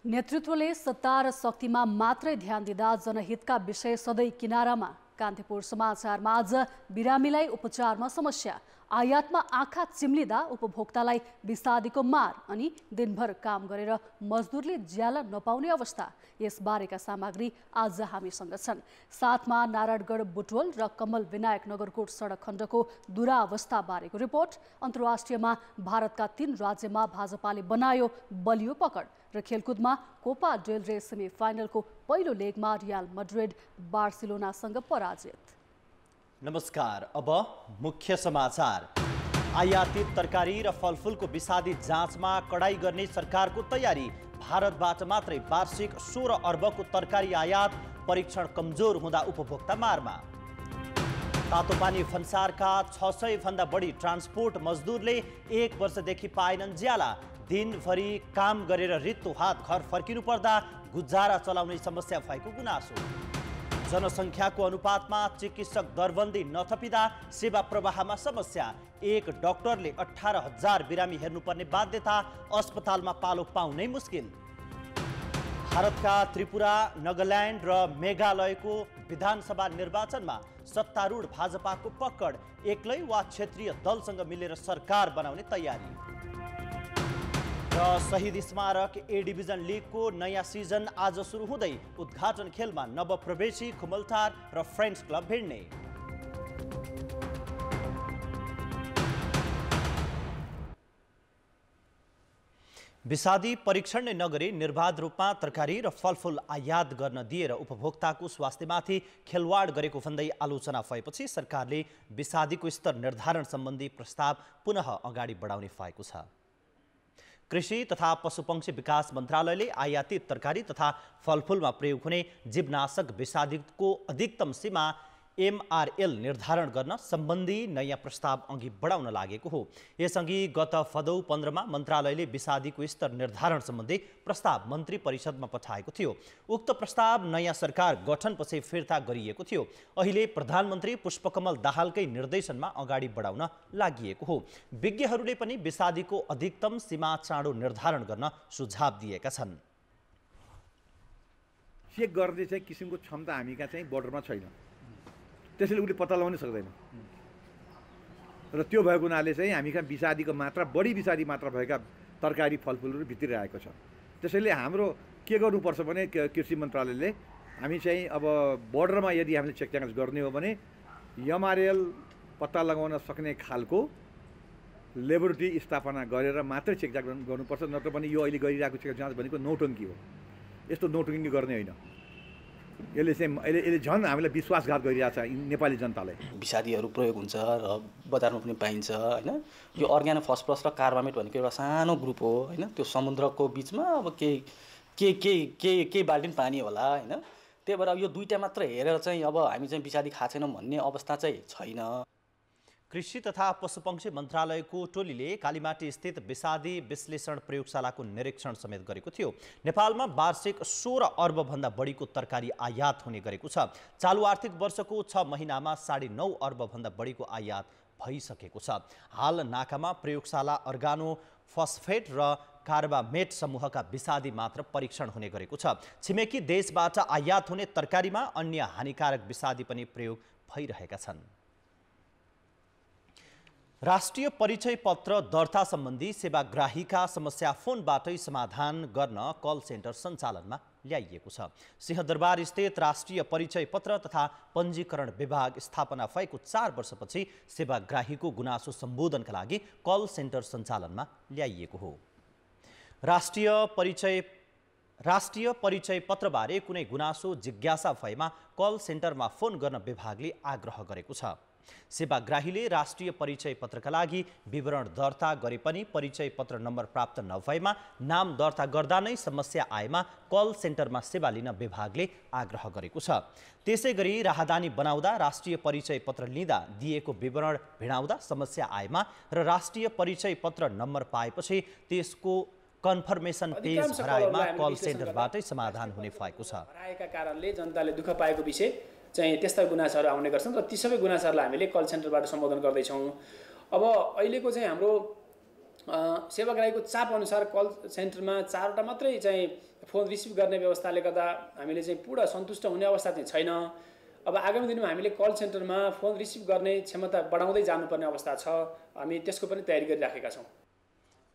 नेतृत्वले सत्ता र शक्तिमा मात्रै ध्यान दिँदा जनहितका विषय सधैँ किनारामा। कान्तिपुर समाचारमा आज बिरामीलाई उपचारमा समस्या, आयातमा आँखा चिम्लिँदा उपभोक्तालाई विषादीको मार अनि दिनभर काम गरेर मजदुरले ज्याला नपाउने अवस्था। यसबारेका सामग्री आज हामीसँग छन्। साथमा नारायणगढ बुटवल र कमल विनायक नगरकोट सडक खण्डको दुरावस्था बारेको रिपोर्ट। अन्तर्राष्ट्रियमा भारतका 3 राज्यमा भाजपाले बनायो बलियो पकड र खेलकुदमा कोपा डेल रे सेमी फाइनलको पहिलो लेगमा रियल मैड्रिड बार्सिलोनासँग पराजित। नमस्कार, अब मुख्य समाचार। आयातित तरकारी र फलफुलको विषादी जाँचमा कडाई गर्ने सरकारको तयारी। भारतबाट मात्रै वार्षिक 16 अर्बको तरकारी आयात, परीक्षण कमजोर हुँदा उपभोक्ता मारमा। तातोपानी भन्सारका 600 भन्दा बढी ट्रान्सपोर्ट मजदुरले 1 वर्षदेखि पाएनन् ज्याला। दिनभरि काम गरेर रित्तो हात घर फर्किनु पर्दा गुजारा चलाउने समस्या भएको गुनासो। जनसङ्ख्याको अनुपातमा चिकित्सक दरबन्दी नथपिँदा सेवा प्रवाहमा समस्या। एक डाक्टरले 18,000 बिरामी हेर्नुपर्ने बाध्यता, अस्पतालमा पालो पाउनै मुस्किल। भारतका त्रिपुरा, नागाल्यान्ड र मेघालयको विधानसभा निर्वाचनमा सत्तारूढ भाजपाको पकड। एक्लै वा क्षेत्रीय दलसँग मिलेर सरकार बनाउने तयारी। र शहीद स्मारक ए डिभिजन लिगको नयाँ सिजन आज सुरु हुँदै उद्घाटन खेलमा नवप्रवेशी खुमलटार र फ्रेन्ड्स क्लब भिड्ने। विषादी परीक्षण नै नगरी निर्बाध रूपमा तरकारी र फलफुल आयात गर्न दिएर उपभोक्ताको स्वास्थ्यमाथि खेलवाड गरेको भन्दै आलोचना भएपछि सरकारले विषादीको स्तर निर्धारण सम्बन्धी प्रस्ताव पुनः अगाडि बढाउने भएको छ। कृषि तथा पशुपक्षी विकास मन्त्रालयले आयातित तरकारी तथा फलफुलमा प्रयोग हुने जीवनाशक विषादीको अधिकतम सीमा MRL निर्धारण गर्न सम्बन्धी नयाँ प्रस्ताव अघि बढाउन लागेको हो। यसअघि गत भदौ 15 मा मन्त्रालयले विषादीको स्तर निर्धारण सम्बन्धी प्रस्ताव मन्त्री परिषदमा पठाएको थियो। उक्त प्रस्ताव नयाँ सरकार गठनपछि फिर्ता गरिएको थियो। अहिले प्रधानमन्त्री पुष्पकमल दाहालकै निर्देशनमा अगाडि बढाउन लागि हो। विज्ञहरूले पनि विषादीको अधिकतम सीमा चाँडो निर्धारण गर्न सुझाव दिएका छन्। चेक गर्ने चाहिँ किसिमको क्षमता हामीका चाहिँ बोर्डरमा छैन, त्यसैले उसले पत्ता लगाउन सक्दैन। र त्यो भएको हुनाले चाहिँ हामीका विषादीको मात्रा, बढी विषादी मात्रा भएका तरकारी फलफुलहरू भित्रिरहेको छ। त्यसैले हाम्रो के गर्नुपर्छ भने कृषि मन्त्रालयले हामी चाहिँ अब बोर्डरमा यदि हामीले चेक जाँच गर्ने हो भने MRL पत्ता लगाउन सक्ने खालको लेबोरेटरी स्थापना गरेर मात्रै चेक जाँच गर्नुपर्छ। नत्र पनि यो अहिले गरिरहेको चेक जाँच भनेको नौटङ्की हो। यस्तो नौटङ्की गर्ने होइन। यसले झन् हामीलाई विश्वासघात गरिरहेछ नेपाली जनतालाई। विषादीहरू प्रयोग हुन्छ र बजारमा पनि पाइन्छ हैन। यो अर्ग्यानो फस्फरस र कार्बामेट भनेको एउटा सानो ग्रुप हो हैन। त्यो समुद्रको बिचमा अब के बाल्टिन पानी होला हैन। त्यही भएर अब यो दुईटा मात्र हेरेर चाहिँ अब हामी चाहिँ विषादी खाएको छैनौँ भन्ने अवस्था चाहिँ छैन। कृषि तथा पशुपक्षी मन्त्रालयको टोलीले कालीमाटी स्थित विषादी विश्लेषण प्रयोगशालाको निरीक्षण समेत गरेको थियो। नेपालमा वार्षिक 16 अर्ब भन्दा बढीको तरकारी आयात हुने गरेको छ। चालु आर्थिक वर्षको 6 महिनामा 9.5 अर्ब भन्दा बढीको आयात भइसकेको छ। हाल नाकामा प्रयोगशाला अर्गानो फस्फेट र कार्बामेट समूहका विषादी मात्र परीक्षण हुने गरेको छ। छिमेकी देशबाट आयात हुने तरकारीमा अन्य हानिकारक विषादी पनि प्रयोग भइरहेका छन्। राष्ट्रिय परिचय पत्र दर्ता सम्बन्धी सेवाग्राहीका समस्या फोनबाटै समाधान गर्न कल सेन्टर सञ्चालनमा ल्याइएको छ। सिंहदरबार स्थित राष्ट्रिय परिचय पत्र तथा पञ्जीकरण विभाग स्थापना भएको 4 वर्षपछि सेवाग्राहीको गुनासो सम्बोधनका लागि कल सेन्टर सञ्चालनमा ल्याइएको हो। राष्ट्रिय परिचय पत्रबारे कुनै गुनासो जिज्ञासा भएमा कल सेन्टरमा फोन गर्न विभागले आग्रह गरेको छ। सेवाग्राहीले राष्ट्रिय परिचय पत्रका लागि विवरण दर्ता गरे पनि परिचय पत्र नम्बर प्राप्त नभएमा नाम दर्ता गर्दा नै समस्या आएमा कल सेन्टरमा सेवा लिन विभागले आग्रह गरेको छ। त्यसैगरी राहदानी बनाउँदा राष्ट्रिय परिचय पत्र लिँदा दिएको विवरण भिडाउँदा समस्या आएमा र राष्ट्रिय परिचय पत्र नम्बर पाएपछि त्यसको कन्फर्मेसन पेज भराएमा कल सेन्टरबाटै समाधान हुने भएको छ। भराएका कारणले जनताले दुःख पाएको विषय चाहिँ त्यस्ता गुनासाहरू आउने गर्छन् र ती सबै गुनासाहरूलाई हामीले कल सेन्टरबाट सम्बोधन गर्दैछौँ। अब अहिलेको चाहिँ हाम्रो सेवाग्राहीको चाप अनुसार कल सेन्टरमा 4वटा मात्रै चाहिँ फोन रिसिभ गर्ने व्यवस्थाले गर्दा हामीले चाहिँ पूर्ण सन्तुष्ट हुने अवस्था चाहिँ छैन। अब आगामी दिनमा हामीले कल सेन्टरमा फोन रिसिभ गर्ने क्षमता बढाउँदै जानुपर्ने अवस्था छ। हामी त्यसको पनि तयारी गरिराखेका छौँ।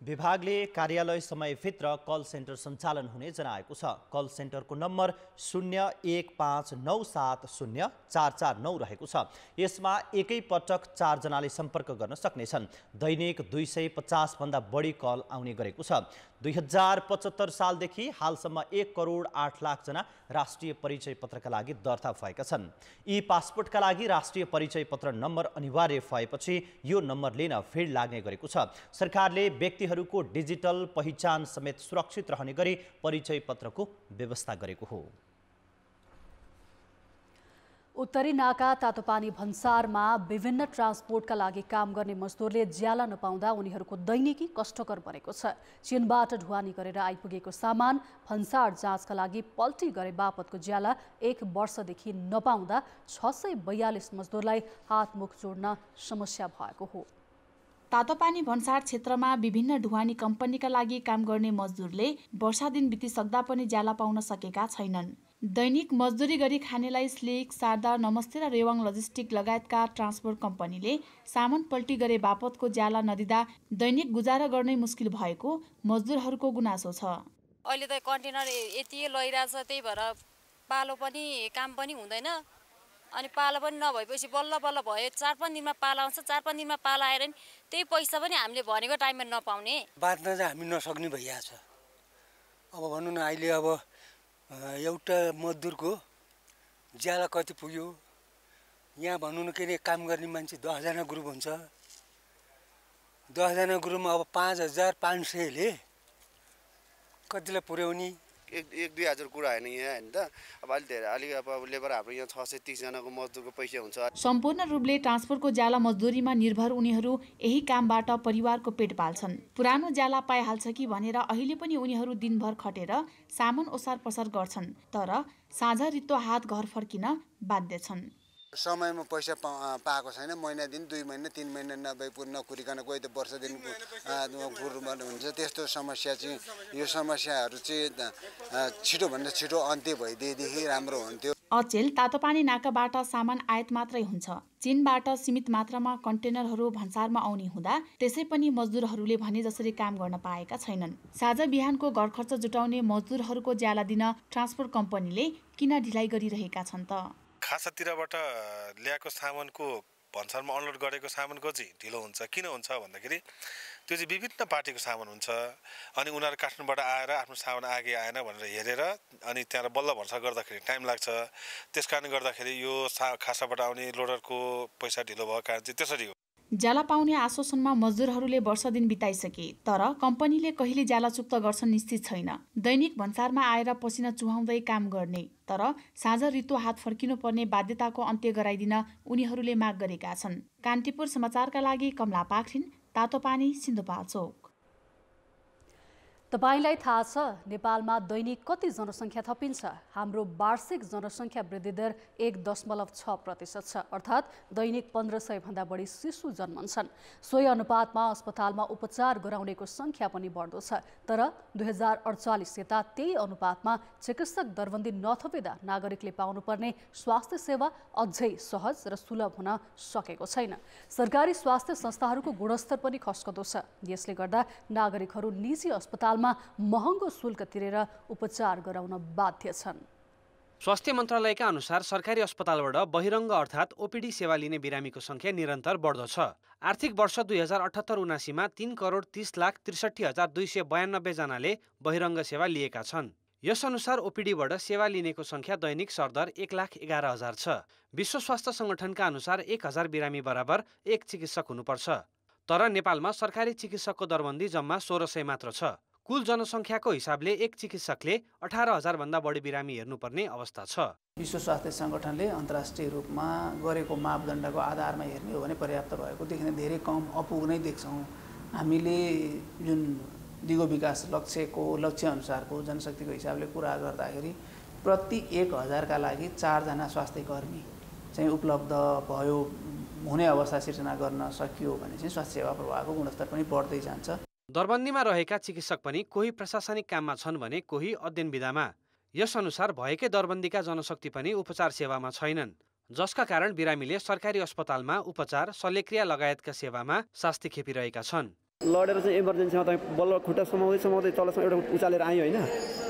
विभागले कार्यालय समयभित्र कल सेन्टर सञ्चालन हुने जनाएको छ। कल सेन्टरको नम्बर 0159704449 रहेको छ। यसमा एकै पटक 4 जनाले सम्पर्क गर्न सक्नेछन्। दैनिक 250 भन्दा बढी कल आउने गरेको छ। 2075 सालदेखि हालसम्म 1 करोड 8 लाख जना राष्ट्रिय परिचय पत्रका लागि दर्ता भएका छन्। ई पासपोर्टका लागि राष्ट्रिय परिचय पत्र नम्बर अनिवार्य भएपछि यो नम्बर लिन भिड लाग्ने गरेको छ। सरकारले व्यक्तिहरूको डिजिटल पहिचान समेत सुरक्षित रहने गरी परिचय पत्रको व्यवस्था गरेको हो। उत्तरी नाका तातोपानी भन्सारमा विभिन्न ट्रान्सपोर्टका लागि काम गर्ने मजदुरले ज्याला नपाउँदा उनीहरूको दैनिकी कष्टकर बनेको छ। चीनबाट ढुवानी गरेर आइपुगेको सामान भन्सार जाँचका लागि पल्टी गरे बापतको ज्याला 1 वर्षदेखि नपाउँदा 642 मजदुरलाई हातमुख जोड्न समस्या भएको हो। तातोपानी भन्सार क्षेत्रमा विभिन्न ढुवानी कम्पनीका लागि काम गर्ने मजदुरले वर्षा दिन बितिसक्दा पनि ज्याला पाउन सकेका छैनन्। दैनिक मजदुरी गरी खानेलाई स्लिक, शारदा, नमस्ते र रेवाङ लजिस्टिक लगायतका ट्रान्सपोर्ट कम्पनीले सामान पल्टी गरे बापतको ज्याला नदिँदा दैनिक गुजारा गर्नै मुस्किल भएको मजदुरहरूको गुनासो छ। अहिले त कन्टेनर यति लैरहेछ, त्यही भएर पालो पनि काम पनि हुँदैन। अनि पालो पनि नभएपछि बल्ल बल्ल भयो 4-5 दिनमा पाला आउँछ। 4-5 दिनमा पाला आएर नि त्यही पैसा पनि हामीले भनेको टाइममा नपाउने। बाँच्न चाहिँ हामी नसक्ने भइरहेछ। अब भनौँ न अहिले अब एउटा मजदुरको ज्याला कति पुग्यो? यहाँ भनौँ न के अरे काम गर्ने मान्छे 10 जना ग्रुप हुन्छ। 10 जना ग्रुपमा अब 5500ले कतिलाई पुर्याउने? 1-2 हजार कुरा होइन यहाँ होइन त। अब अलि धेरै अलि अब लेबर हाम्रो यहाँ 630 जनाको मजदुरको पैसा हुन्छ। सम्पूर्ण रूपले ट्रान्सपोर्टको ज्याला मजदुरीमा निर्भर उनीहरू यही कामबाट परिवारको पेट पाल्छन्। पुरानो ज्याला पाइहाल्छ कि भनेर अहिले पनि उनीहरू दिनभर खटेर सामान ओसार पसार गर्छन्, तर साँझ रित्तो हात घर फर्किन बाध्य छन्। समयमा पैसा पाएको छैन। महिना दिन 2 महिना 3 महिना नकुरिकन कोही त वर्ष दिन हुन्छ। त्यस्तो समस्या चाहिँ यो समस्याहरू चाहिँ छिटोभन्दा छिटो अन्त्य भइदिएदेखि राम्रो हुन्थ्यो। अचेल तातोपानी नाकाबाट सामान आयात मात्रै हुन्छ। चीनबाट सीमित मात्रामा कन्टेनरहरू भन्सारमा आउने हुँदा त्यसै पनि मजदुरहरूले भने जसरी काम गर्न पाएका छैनन्। साँझ बिहानको घर खर्च जुटाउने मजदुरहरूको ज्याला दिन ट्रान्सपोर्ट कम्पनीले किन ढिलाइ गरिरहेका छन् त? खासातिरबाट ल्याएको सामानको भन्सारमा अनलोड गरेको सामानको चाहिँ ढिलो हुन्छ। किन हुन्छ भन्दाखेरि त्यो चाहिँ विभिन्न पार्टीको सामान हुन्छ। अनि उनीहरू काठमाडौँबाट आएर आफ्नो सामान आगे आएन भनेर हेरेर अनि त्यहाँ बल्ल भर्सा गर्दाखेरि टाइम लाग्छ। त्यस कारणले गर्दाखेरि यो खासाबाट आउने लोडरको पैसा ढिलो भएको कारण चाहिँ त्यसरी हो। ज्याला पाउने आश्वासनमा मजदुरहरूले वर्ष दिन बिताइसके, तर कम्पनीले कहिले ज्याला चुक्त गर्छन् निश्चित छैन। दैनिक भन्सारमा आएर पसिना चुहाउँदै काम गर्ने, तर साँझ रित्तो हात फर्किनु पर्ने बाध्यताको अन्त्य गराइदिन उनीहरूले माग गरेका छन्। कान्तिपुर समाचारका लागि कमला पाखरिन, तातोपानी, सिन्धुपाल्चोक। तपाईलाई थाहा छ नेपालमा दैनिक कति जनसङ्ख्या थपिन्छ? हाम्रो वार्षिक जनसङ्ख्या वृद्धि दर 1.6% छ, अर्थात् दैनिक 1500 भन्दा बढी शिशु जन्मन्छन्। सोही अनुपातमा अस्पतालमा उपचार गराउनेको सङ्ख्या पनि बढ्दो छ। तर 2048 यता त्यही अनुपातमा चिकित्सक दरबन्दी नथपिँदा नागरिकले पाउनुपर्ने स्वास्थ्य सेवा अझै सहज र सुलभ हुन सकेको छैन। सरकारी स्वास्थ्य संस्थाहरूको गुणस्तर पनि खस्कदो छ। यसले गर्दा नागरिकहरू निजी अस्पताल महँगो शुल्क तिरेर उपचार गराउन बाध्य छन्। स्वास्थ्य मन्त्रालयका अनुसार सरकारी अस्पतालबाट बहिरङ्ग अर्थात् ओपीडी सेवा लिने बिरामीको संख्या निरन्तर बढ्दो छ। आर्थिक वर्ष 2078-79 मा 3,63,6292 जनाले बहिरङ्ग सेवा लिएका छन्। यस अनुसार ओपीडीबाट सेवा लिनेको संख्या दैनिक सरदर 1,11,000 छ। विश्व स्वास्थ्य संगठनका अनुसार 1000 बिरामी बराबर 1 चिकित्सक हुनुपर्छ। तर नेपालमा सरकारी चिकित्सकको दरबन्दी जम्मा 1600 मात्र छ। कुल जनसङ्ख्याको हिसाबले एक चिकित्सकले 18,000 भन्दा बढी बिरामी हेर्नुपर्ने अवस्था छ। विश्व स्वास्थ्य संगठनले अन्तर्राष्ट्रिय रूपमा गरेको मापदण्डको आधारमा हेर्ने हो भने पर्याप्त भएको देखिन धेरै कम अपुग्नै देख्छौँ। हामीले जुन दिगो विकास लक्ष्यको लक्ष्य अनुसारको जनशक्तिको हिसाबले कुरा गर्दाखेरि प्रति 1000 का लागि 4 जना स्वास्थ्य कर्मी चाहिँ उपलब्ध भयो हुने अवस्था सिर्जना गर्न सकियो भने चाहिँ स्वास्थ्य सेवा प्रवाहको गुणस्तर पनि बढ्दै जान्छ। दरबन्दीमा रहेका चिकित्सक पनि कोही प्रशासनिक काममा छन् भने कोही अध्ययन विधामा। यस अनुसार भएकै दरबन्दीका जनशक्ति पनि उपचार सेवामा छैनन्, जसका कारण बिरामीले सरकारी अस्पतालमा उपचार, शल्यक्रिया लगायतका सेवामा शास्ति खेपिरहेका छन्। लडेर चाहिँ इमर्जेन्सीमा तपाईँ बल्ल खुट्टा समाउँदै तल एउटा उचालेर आयो होइन,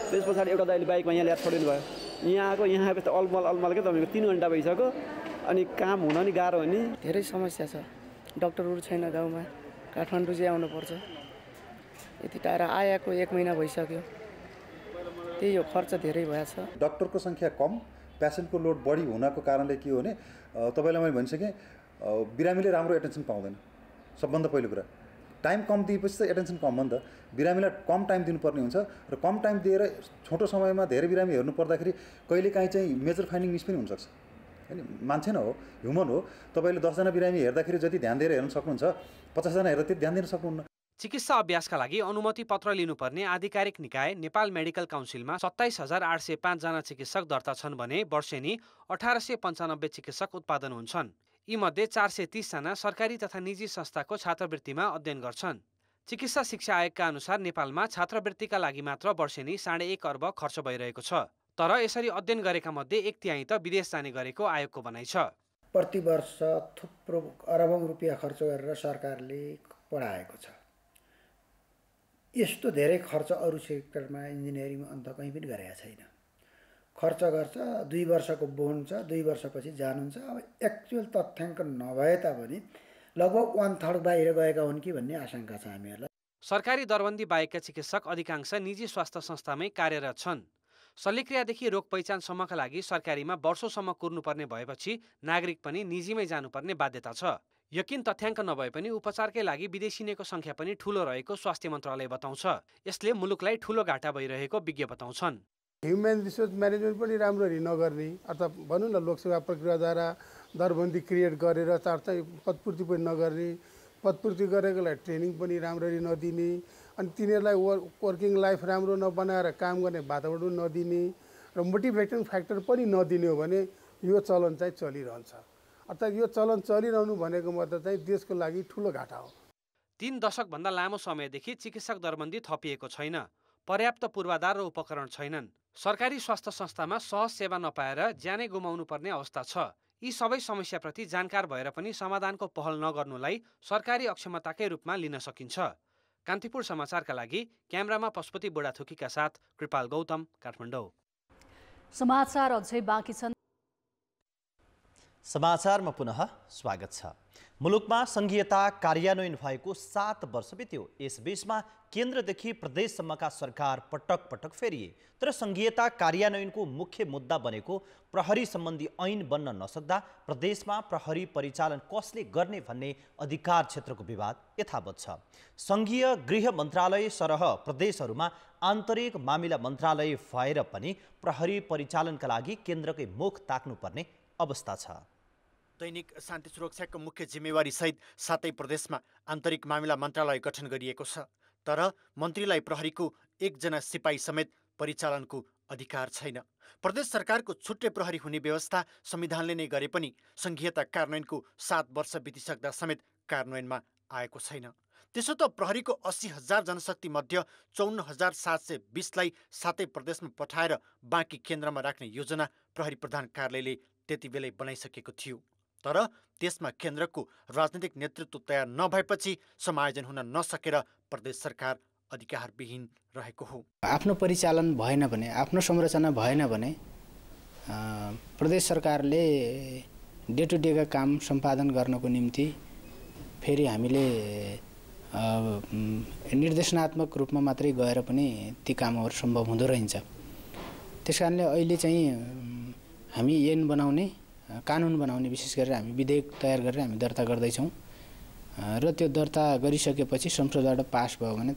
त्यस पछाडि एउटा दाइले बाइकमा यहाँ ल्याएर छोडिनु भयो। यहाँ आएपछि त अलमल के तपाईँको 3 घन्टा भइसक्यो, अनि काम हुन नि गाह्रो हो नि। धेरै समस्या छ, डक्टरहरू छैन गाउँमा, काठमाडौँ चाहिँ आउनुपर्छ। यति टाढा आएको 1 महिना भइसक्यो, त्यही हो, खर्च धेरै भएछ। डक्टरको सङ्ख्या कम, पेसेन्टको लोड बढी हुनको कारणले के हो भने तपाईँलाई मैले भनिसकेँ, बिरामीले राम्रो एटेन्सन पाउँदैन। सबभन्दा पहिलो कुरा, टाइम कम दिएपछि त एटेन्सन कम हो नि त। बिरामीलाई कम टाइम दिनुपर्ने हुन्छ र कम टाइम दिएर छोटो समयमा धेरै बिरामी हेर्नु पर्दाखेरि कहिलेकाहीँ चाहिँ मेजर फाइन्डिङ मिस पनि हुनसक्छ होइन। मान्छे न हो, ह्युमन हो। तपाईँले 10 जना बिरामी हेर्दाखेरि जति ध्यान दिएर हेर्न सक्नुहुन्छ, 50 जना हेर्दा त्यति ध्यान दिन सक्नुहुन्न। चिकित्सा अभ्यासका लागि अनुमति पत्र लिनुपर्ने आधिकारिक निकाय नेपाल मेडिकल काउन्सिलमा 27,805 जना चिकित्सक दर्ता छन् भने वर्षेनी 1895 चिकित्सक उत्पादन हुन्छन्। यीमध्ये 430 जना सरकारी तथा निजी संस्थाको छात्रवृत्तिमा अध्ययन गर्छन्। चिकित्सा शिक्षा आयोगका अनुसार नेपालमा छात्रवृत्तिका लागि मात्र वर्षेनी 1.5 अर्ब खर्च भइरहेको छ। तर यसरी अध्ययन गरेका मध्ये 1/3 त विदेश जाने गरेको आयोगको भनाइ छ। प्रति वर्ष थुप्रो अरबौं रुपियाँ खर्च गरेर सरकारले पढाएको छ। यस्तो धेरै खर्च अरू सेक्टरमा इन्जिनियरिङमा अन्त कहीँ पनि गरेका छैन। खर्च गर्छ, 2 वर्षको बोन्ड छ, 2 वर्षपछि जानुहुन्छ। अब एक्चुअल तथ्याङ्क नभए तापनि लगभग 1/3 बाहिर गएका हुन् कि भन्ने आशंका छ हामीहरूलाई। सरकारी दरबन्दी बाहेकका चिकित्सक अधिकांश निजी स्वास्थ्य संस्थामै कार्यरत छन्। शल्यक्रियादेखि रोग पहिचानसम्मका लागि सरकारीमा वर्षौसम्म कुर्नुपर्ने भएपछि नागरिक पनि निजीमै जानुपर्ने बाध्यता छ। यकिन तथ्याङ्क नभए पनि उपचारकै लागि विदेशिनेको सङ्ख्या पनि ठूलो रहेको स्वास्थ्य मन्त्रालय बताउँछ। यसले मुलुकलाई ठूलो घाटा भइरहेको विज्ञ बताउँछन्। ह्युमन रिसोर्स म्यानेजमेन्ट पनि राम्ररी नगर्ने, अथवा भनौँ न लोकसेवा प्रक्रियाद्वारा दरबन्दी क्रिएट गरेर चाहिँ पदपूर्ति पनि नगर्ने, पदपूर्ति गरेकोलाई ट्रेनिङ पनि राम्ररी नदिने, अनि तिनीहरूलाई वर्किङ लाइफ राम्रो नबनाएर काम गर्ने वातावरण नदिने र मोटिभेटिङ फ्याक्टर पनि नदिने हो भने यो चलन चाहिँ चलिरहन्छ। अर्थात् यो चलन चलिरहनु भनेको मतलब चाहिँ देशको लागि ठुलो घाटा हो। 3 दशकभन्दा लामो समयदेखि चिकित्सक दरबन्दी थपिएको छैन। पर्याप्त पूर्वाधार र उपकरण छैनन्। सरकारी स्वास्थ्य संस्थामा सहज सेवा नपाएर ज्यानै गुमाउनु पर्ने अवस्था छ। यी सबै समस्याप्रति जानकार भएर पनि समाधानको पहल नगर्नुलाई सरकारी अक्षमताकै रूपमा लिन सकिन्छ। कान्तिपुर समाचारका लागि क्यामेरामा पशुपति बुढाथोकीका साथ कृपाल गौतम, काठमाडौँ। समाचार अझै बाँकी छन्। समाचारमा पुनः स्वागत छ। मुलुकमा संघीयता कार्यान्वयन भएको 7 वर्ष बित्यो। यसबीचमा केन्द्रदेखि प्रदेशसम्मका सरकार पटक पटक फेरिए, तर संघीयता कार्यान्वयनको मुख्य मुद्दा बनेको प्रहरी सम्बन्धी ऐन बन्न नसक्दा प्रदेशमा प्रहरी परिचालन कसले गर्ने भन्ने अधिकार क्षेत्रको विवाद यथावत छ। संघीय गृह मन्त्रालय सरह प्रदेशहरूमा आन्तरिक मामिला मन्त्रालय भएर पनि प्रहरी परिचालनका लागि केन्द्रकै मुख ताक्नुपर्ने अवस्था छ। दैनिक शान्ति सुरक्षाको मुख्य जिम्मेवारी सहित 7 प्रदेशमा आन्तरिक मामिला मन्त्रालय गठन गरिएको छ। तर मन्त्रीलाई प्रहरीको 1 जना सिपाही समेत परिचालनको अधिकार छैन। प्रदेश सरकारको छुट्टै प्रहरी हुने व्यवस्था संविधानले नै गरे पनि संघीयता कार्यान्वयनको 7 वर्ष बितिसक्दा समेत कार्यान्वयनमा आएको छैन। त्यसो त प्रहरीको 80,000 जनशक्ति मध्ये 54,720लाई 7 प्रदेशमा पठाएर बाँकी केन्द्रमा राख्ने योजना प्रहरी प्रधान कार्यालयले त्यतिबेलै बनाइसकेको थियो। तर त्यसमा केन्द्रको राजनीतिक नेतृत्व तयार नभएपछि समायोजन हुन नसकेर प्रदेश सरकार अधिकारविहीन रहेको हो। आफ्नो परिचालन भएन भने, आफ्नो संरचना भएन भने प्रदेश सरकारले डे टु डेका काम सम्पादन गर्नको निम्ति फेरि हामीले निर्देशनात्मक रूपमा मात्रै गएर पनि ती कामहरू सम्भव हुँदो रहन्छ। त्यसकारणले अहिले चाहिँ हामी ऐन बनाउने, कानुन बनाउने, विशेष गरेर हामी विधेयक तयार गरेर हामी दर्ता गर्दैछौँ र त्यो दर्ता गरिसकेपछि संसदबाट पास भयो भने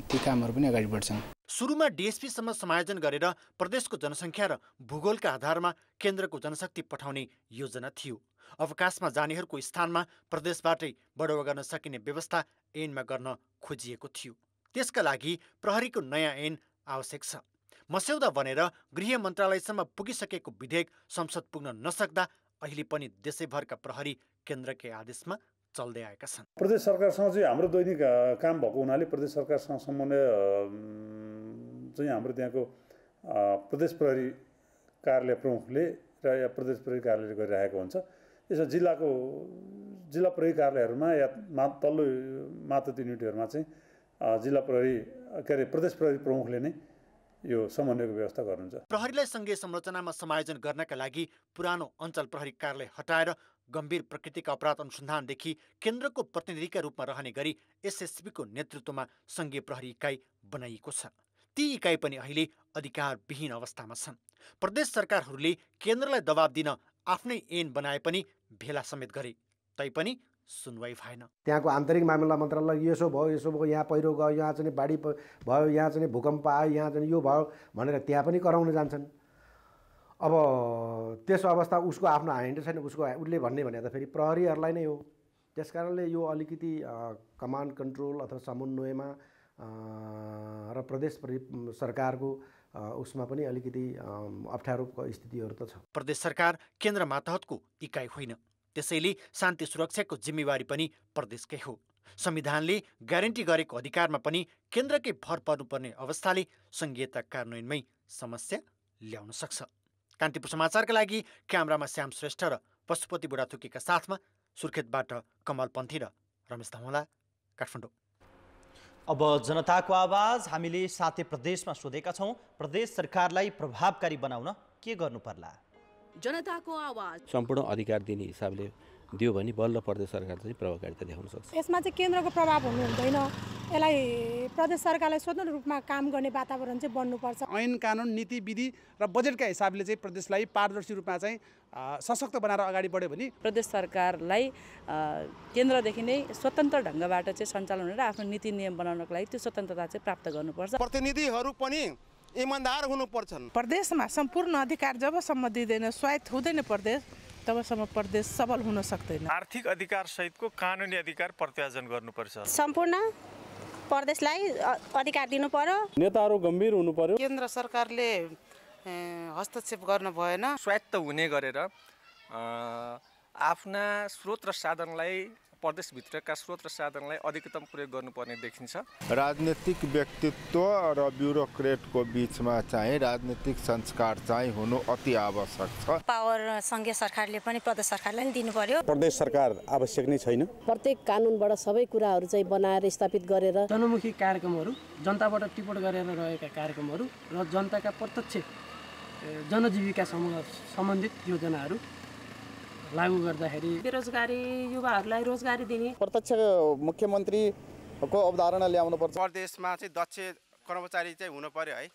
ती कामहरू पनि अगाडि बढ्छन्। सुरुमा डिएसपीसम्म समायोजन गरेर प्रदेशको जनसङ्ख्या र भूगोलका आधारमा केन्द्रको जनशक्ति पठाउने योजना थियो। अवकाशमा जानेहरूको स्थानमा प्रदेशबाटै बढावा गर्न सकिने व्यवस्था ऐनमा गर्न खोजिएको थियो। त्यसका लागि प्रहरीको नयाँ ऐन आवश्यक छ। मस्यौदा बनेर गृह मन्त्रालयसम्म पुगिसकेको विधेयक संसद पुग्न नसक्दा अहिले पनि देशैभरका प्रहरी केन्द्रकै आदेशमा चल्दै आएका छन्। प्रदेश सरकारसँग चाहिँ हाम्रो दैनिक काम भएको हुनाले प्रदेश सरकारसँग समन्वय चाहिँ हाम्रो त्यहाँको प्रदेश प्रहरी कार्यालय प्रमुखले र या प्रदेश प्रहरी कार्यालयले गरिरहेको हुन्छ। यसो जिल्ला प्रहरी कार्यालयहरूमा या तल्लो मातहत युनिटहरूमा चाहिँ जिल्ला प्रहरी प्रदेश प्रहरी प्रमुखले नै यो समन्वयको व्यवस्था गर्नुहुन्छ। प्रहरीलाई सङ्घीय संरचनामा समायोजन गर्नका लागि पुरानो अञ्चल प्रहरी कार्यालय हटाएर गम्भीर प्रकृतिका अपराध अनुसन्धानदेखि केन्द्रको प्रतिनिधिका रूपमा रहने गरी एसएसबीको नेतृत्वमा सङ्घीय प्रहरी इकाइ बनाइएको छ। ती इकाइ पनि अहिले अधिकारविहीन अवस्थामा छन्। प्रदेश सरकारहरूले केन्द्रलाई दबाब दिन आफ्नै ऐन बनाए पनि भेला समेत गरे तैपनि सुनवाई भएन। त्यहाँको आन्तरिक मामिला मन्त्रालय यसो भयो, यहाँ पहिरो गयो, यहाँ चाहिँ बाढी भयो, यहाँ चाहिँ भूकम्प आयो, यहाँ चाहिँ यो भयो भनेर त्यहाँ पनि कराउन जान्छन्। अब त्यस अवस्था उसको आफ्नो ह्यान्ड छैन, उसले भन्ने त फेरि प्रहरीहरूलाई नै हो। त्यस कारणले यो अलिकति कमान्ड कन्ट्रोल अथवा समन्वयमा र प्रदेश सरकारको उसमा पनि अलिकति अप्ठ्यारोको स्थितिहरू त छ। प्रदेश सरकार केन्द्र मातहतको इकाइ होइन, त्यसैले शान्ति सुरक्षाको जिम्मेवारी पनि प्रदेशकै हो। संविधानले ग्यारेन्टी गरेको अधिकारमा पनि केन्द्रकै भर पर्नुपर्ने अवस्थाले सङ्घीयता कार्यान्वयनमै समस्या ल्याउन सक्छ। कान्तिपुर समाचारका लागि क्यामेरामा श्याम श्रेष्ठ र पशुपति बुढाथुकीका साथमा सुर्खेतबाट कमल पन्थी र रमेश धमला, काठमाडौँ। अब जनताको आवाज हामीले साथै प्रदेशमा सोधेका छौँ, प्रदेश सरकारलाई प्रभावकारी बनाउन के गर्नु पर्ला? जनताको आवाज सम्पूर्ण अधिकार दिने हिसाबले दियो भने बल्ल प्रदेश सरकार चाहिँ प्रभावकारिता देखाउन सक्छ। यसमा चाहिँ केन्द्रको प्रभाव हुनु हुँदैन, यसलाई प्रदेश सरकारलाई स्वतन्त्र रूपमा काम गर्ने वातावरण चाहिँ बन्नुपर्छ। ऐन कानुन नीति विधि र बजेटका हिसाबले चाहिँ प्रदेशलाई पारदर्शी रूपमा चाहिँ सशक्त बनाएर अगाडि बढ्यो भने प्रदेश सरकारलाई केन्द्रदेखि नै स्वतन्त्र ढङ्गबाट चाहिँ सञ्चालन गरेर आफ्नो नीति नियम बनाउनको लागि त्यो स्वतन्त्रता चाहिँ प्राप्त गर्नुपर्छ। प्रतिनिधिहरू पनि इमानदार हुनुपर्छन्। प्रदेशमा सम्पूर्ण अधिकार जबसम्म दिँदैन, स्वायत्त हुँदैन प्रदेश, तबसम्म प्रदेश सबल हुन सक्दैन। आर्थिक अधिकार सहितको कानुनी अधिकार प्रत्यार्जन गर्नुपर्छ। सम्पूर्ण प्रदेशलाई अधिकार दिनु पर्यो। नेताहरू गम्भीर हुनु पर्यो। केन्द्र सरकारले हस्तक्षेप गर्न भएन। स्वायत्त हुने गरेर आफ्ना स्रोत र साधनलाई प्रदेशभित्रका स्रोत र साधनलाई अधिकतम प्रयोग गर्नुपर्ने देखिन्छ। राजनीतिक व्यक्तित्व र ब्युरोक्रेटको बिचमा चाहिँ राजनीतिक संस्कार चाहिँ हुनु अति आवश्यक छ। पावर सङ्घीय सरकारले पनि प्रदेश सरकारलाई नै दिनु पर्यो। प्रदेश सरकार आवश्यक नै छैन। प्रत्येक कानुनबाट सबै कुराहरू चाहिँ बनाएर स्थापित गरेर जनमुखी कार्यक्रमहरू, जनताबाट टिप्पण गरेर रहेका कार्यक्रमहरू र जनताका प्रत्यक्ष जनजीविका सम्बन्धित योजनाहरू लागू गर्दाखेरि बेरोजगारी युवाहरूलाई रोजगारी दिने प्रत्यक्ष मुख्यमन्त्रीको अवधारणा ल्याउनु पर्छ। प्रदेशमा चाहिँ दक्ष कर्मचारी चाहिँ हुनु पर्यो है।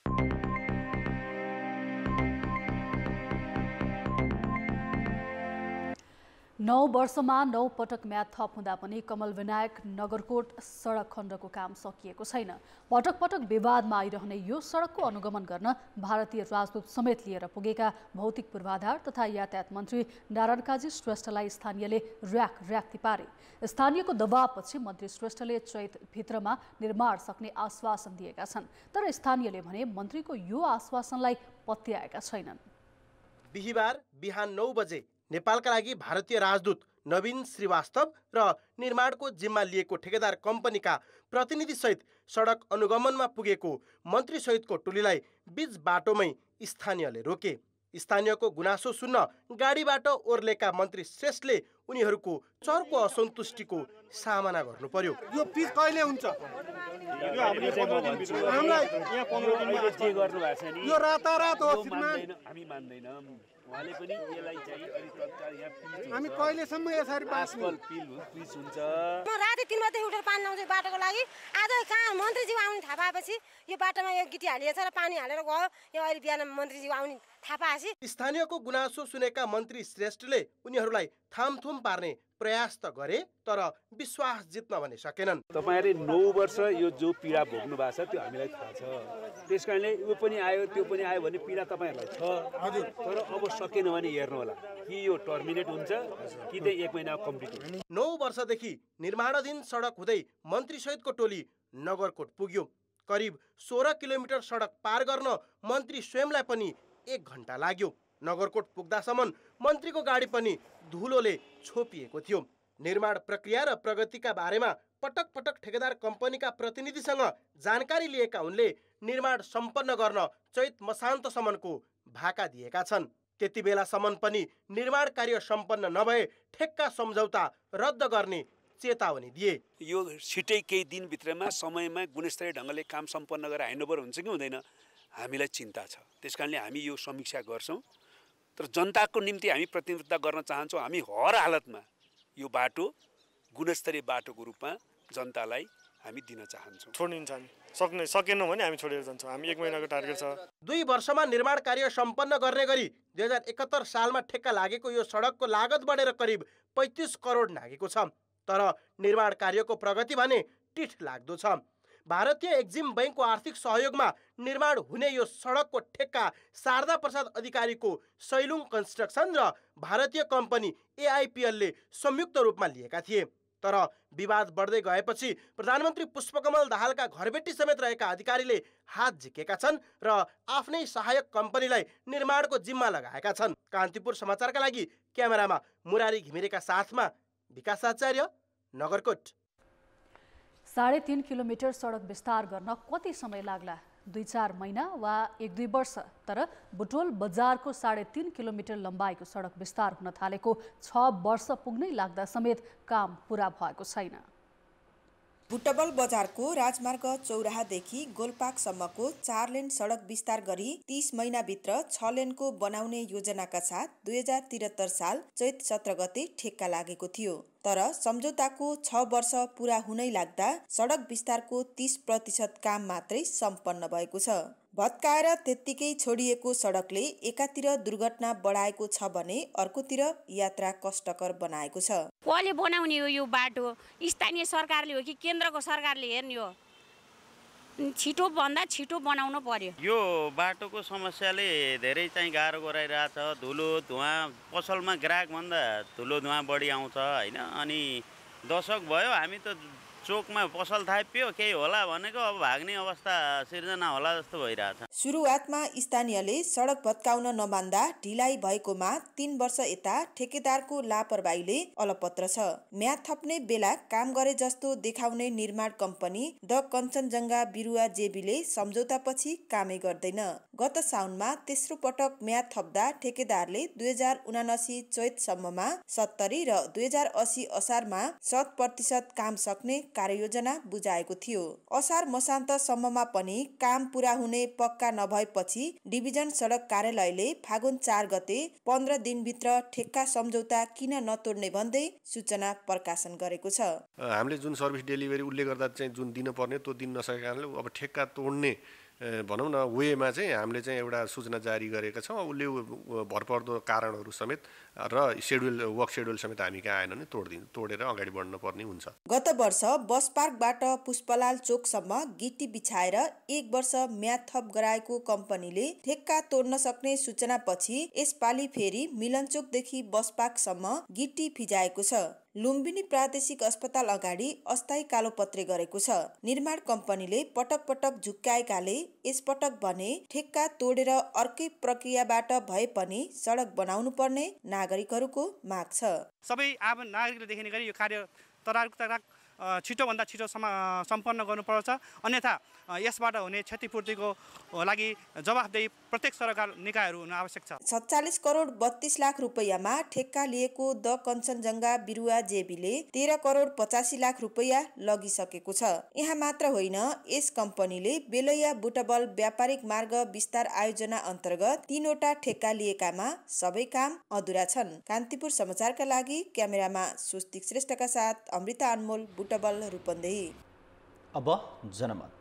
9 वर्षमा 9 पटक म्याद थप हुँदा पनि कमल विनायक नगरकोट सडक खण्डको काम सकिएको छैन। पटक पटक विवादमा आइरहने यो सडकको अनुगमन गर्न भारतीय राजदूत समेत लिएर पुगेका भौतिक पूर्वाधार तथा यातायात मन्त्री नारायण काजी श्रेष्ठलाई स्थानीयले र्याक्ती पारे। स्थानीयको दबावपछि मन्त्री श्रेष्ठले चैतभित्रमा निर्माण सक्ने आश्वासन दिएका छन्, तर स्थानीयले भने मन्त्रीको यो आश्वासनलाई पत्याएका छैनन्। बिहिबार बिहान 9 बजे नेपालका लागि भारतीय राजदूत नवीन श्रीवास्तव र निर्माणको जिम्मा लिएको ठेकेदार कम्पनीका प्रतिनिधिसहित सडक अनुगमनमा पुगेको मन्त्रीसहितको टोलीलाई बीच बाटोमै स्थानीयले रोके। स्थानीयको गुनासो सुन्न गाडीबाट ओर्लेका मन्त्री श्रेष्ठले उनीहरूको चर्को असन्तुष्टिको सामना गर्नु पर्यो। यो पिच कहिले हुन्छ? यो रातारात हो श्रीमान, हामी मान्दैनौँ। उहाँले पनि यसलाई चाहिँ हामी कहिलेसम्म यसरी बाँच्नु? पिच हुन्छ। राति 3 बजे उठेर पानी ल्याउँछु बाटोको लागि। आज कहाँ मन्त्रीज्यू आउने थाहा पाएपछि यो बाटोमा यो गिटी हालिएछ र पानी हालेर गयो। यो अहिले बिहान मन्त्रीज्यू आउने थाहा पाएपछि स्थानीयको गुनासो सुनेका मन्त्री श्रेष्ठले उनीहरूलाई थामथुम पार्ने प्रयास त गरे, तर विश्वास जित्न भने सकेनन्। तपाईहरुले 9 वर्ष यो जो पीडा भोग्नु भएको छ त्यो हामीलाई थाहा छ। त्यसकारणले यो पनि आयो त्यो पनि आयो भन्ने पीडा तपाईहरुलाई छ। तर अब सकेन भने हेर्नु होला कि यो टर्मिनेट हुन्छ कि त 1 महिना कम्प्लिट हुन्छ। 9 वर्षदेखि निर्माणाधीन सडक हुँदै मन्त्रीसहितको टोली नगरकोट पुग्यो। करिब 16 किलोमिटर सडक पार गर्न मन्त्री स्वयंलाई पनि 1 घण्टा लाग्यो। नगरकोट पुग्दासम्म मन्त्रीको गाडी पनि धुलोले छोपिएको थियो। निर्माण प्रक्रिया र प्रगतिका बारेमा पटक पटक ठेकेदार कम्पनीका प्रतिनिधिसँग जानकारी लिएका उनले निर्माण सम्पन्न गर्न चैत मसान्तसम्मको भाका दिएका छन्। त्यति बेलासम्म पनि निर्माण कार्य सम्पन्न नभए ठेक्का सम्झौता रद्द गर्ने चेतावनी दिए। यो छिटै केही दिनभित्रमा समयमा गुणस्तरीय ढङ्गले काम सम्पन्न गरेर ह्यान्डओभर हुन्छ कि हुँदैन हामीलाई चिन्ता छ। त्यसकारणले हामी यो समीक्षा गर्छौँ। तर जनताको निम्ति हामी प्रतिनिधित्व गर्न चाहन्छौँ। हामी हर हालतमा यो बाटो गुणस्तरीय बाटोको रूपमा जनतालाई हामी दिन चाहन्छौँ। छोडिन्छ हामी सकेनौँ भने हामी छोडेर जान्छौँ। हामी 1 महिनाको टार्गेट छ। 2 वर्षमा निर्माण कार्य सम्पन्न गर्ने गरी 2071 सालमा ठेक्का लागेको यो सडकको लागत बढेर करिब 35 करोड नागेको छ। तर निर्माण कार्यको प्रगति भने टिठ लाग्दो छ। भारतीय एक्जिम बैंकको आर्थिक सहयोगमा निर्माण हुने यो सडकको ठेक्का शारदा प्रसाद अधिकारीको सैलुङ कन्स्ट्रक्सन र भारतीय कम्पनी AIPLले संयुक्त रूपमा लिएका थिए। तर विवाद बढ्दै गएपछि प्रधानमन्त्री पुष्पकमल दाहालका घरबेटी समेत रहेका अधिकारीले हात झिकेका छन् र आफ्नै सहायक कम्पनीलाई निर्माणको जिम्मा लगाएका छन्। कान्तिपुर समाचारका लागि क्यामेरामा मुरारी घिमिरेका साथमा विकास आचार्य, नगरकोट। 3.5 किलोमिटर सडक विस्तार गर्न कति समय लाग्ला? 2-4 महिना वा 1-2 वर्ष। तर बुटोल बजारको 3.5 किलोमिटर लम्बाइको सडक विस्तार हुन थालेको 6 वर्ष पुग्नै लाग्दा समेत काम पुरा भएको छैन। बुटबल बजारको राजमार्ग चौराहादेखि गोलपाकसम्मको 4 लेन सडक विस्तार गरी 30 महिनाभित्र 6 लेनको बनाउने योजनाका साथ 2073 साल चैत 17 गते ठेक्का लागेको थियो। तर सम्झौताको 6 वर्ष पुरा हुनै लाग्दा सडक विस्तारको 30% काम मात्रै सम्पन्न भएको छ। भत्काएर त्यत्तिकै छोडिएको सडकले एकातिर दुर्घटना बढाएको छ भने अर्कोतिर यात्रा कष्टकर बनाएको छ। कसले बनाउने हो यो बाटो? स्थानीय सरकारले हो कि केन्द्रको सरकारले हेर्ने हो? छिटो भन्दा छिटो बनाउनु पर्यो। यो बाटोको समस्याले धेरै चाहिँ गाह्रो गराइरहेछ। धुलो धुवा पसलमा ग्राहक भन्दा धुलो धुवा बढी आउँछ हैन। अनि दशक भयो हामी त चोकमा पसल थापियो केही होला भनेको अब भाग्ने अवस्था सिर्जना होला जस्तो भइरहेछ। सुरुवातमा स्थानीयले सडक भत्काउन नमान्दा ढिलाइ भएकोमा 3 वर्ष यता ठेकेदारको लापरवाहीले अलपत्र छ। म्याद थप्ने बेला काम गरे जस्तो देखाउने निर्माण कम्पनी द कञ्चनजङ्घा बिरुवा जेबीले सम्झौतापछि कामै गर्दैन। गत साउनमा तेस्रो पटक म्याद थप्दा ठेकेदारले 2079 चैतसम्ममा 70 र 2080 असारमा 100% काम सक्ने कार्ययोजना बुझाएको थियो। असार मसान्तसम्ममा पनि काम पुरा हुने पक्का नभएपछि डिभिजन सडक कार्यालयले फागुन 4 गते 15 दिनभित्र ठेक्का सम्झौता किन नतोड्ने भन्दै सूचना प्रकाशन गरेको छ। हामीले जुन सर्भिस डेलिभरी उल्ले गर्दा चाहिँ जुन दिनुपर्ने त्यो दिन नसकेको कारणले अब ठेक्का तोड्ने भनौँ न वेमा चाहिँ हामीले चाहिँ एउटा सूचना जारी गरेका छौँ। उसले भरपर्दो कारणहरू समेत र वर्क सेड्युल समेत हामी कहाँ आएन भने तोडेर अगाडि बढ्न पर्ने हुन्छ। गत वर्ष बस पार्कबाट पुष्पलाल चोकसम्म गिटी बिछाएर 1 वर्ष म्याद थप गराएको कम्पनीले ठेक्का तोड्न सक्ने सूचनापछि यसपालि फेरि मिलनचोकदेखि बस पार्कसम्म गिटी फिजाएको छ। लुम्बिनी प्रादेशिक अस्पताल अगाडि अस्थायी कालोपत्रे गरेको छ। निर्माण कम्पनीले पटक पटक झुक्काएकाले यसपटक भने ठेक्का तोडेर अर्कै प्रक्रियाबाट भए पनि सडक बनाउनु पर्ने नागरिकहरूको माग छ। सबै आम नागरिकले देख्ने गरी यो कार्य तराक छिटोभन्दा छिटो सम्पन्न गर्नुपर्छ। अन्यथा यसबाट हुने क्षतिपूर्तिको लागि जवाफदेही प्रत्येक सरकार निकायहरू हुन आवश्यक छ। 47 करोड 32 लाख रुपैयाँमा ठेक्का लिएको द कञ्चनजङ्घा बिरुवा जेबीले 13 करोड 85 लाख रुपैयाँ लगिसकेको छ। यहाँ मात्र होइन, यस कम्पनीले बेलैया बुटबल व्यापारिक मार्ग विस्तार आयोजना अन्तर्गत 3 वटा ठेक्का लिएकामा सबै काम अधुरा छन्। कान्तिपुर समाचारका लागि क्यामेरामा स्वस्तिक श्रेष्ठका साथ अमृता अनमोल, बुटबल, रूपन्देही। अब जनमत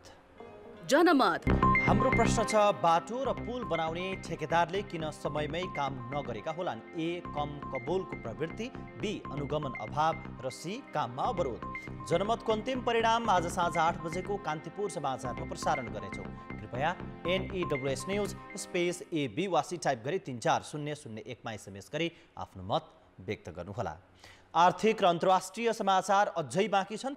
हाम्रो प्रश्न छ, बाटो र पुल बनाउने ठेकेदारले किन समयमै काम नगरेका होलान्? ए, कम कबोलको प्रवृत्ति, बी, अनुगमन अभाव र सी, काममा अवरोध। जनमतको अन्तिम परिणाम आज साँझ 8 बजेको कान्तिपुर समाचारमा प्रसारण गर्नेछौँ। कृपया NEWS न्युज स्पेस AB वा सी टाइप गरी 34001मा SMS गरी आफ्नो मत व्यक्त गर्नुहोला। आर्थिक र अन्तर्राष्ट्रिय समाचार अझै बाँकी छन्।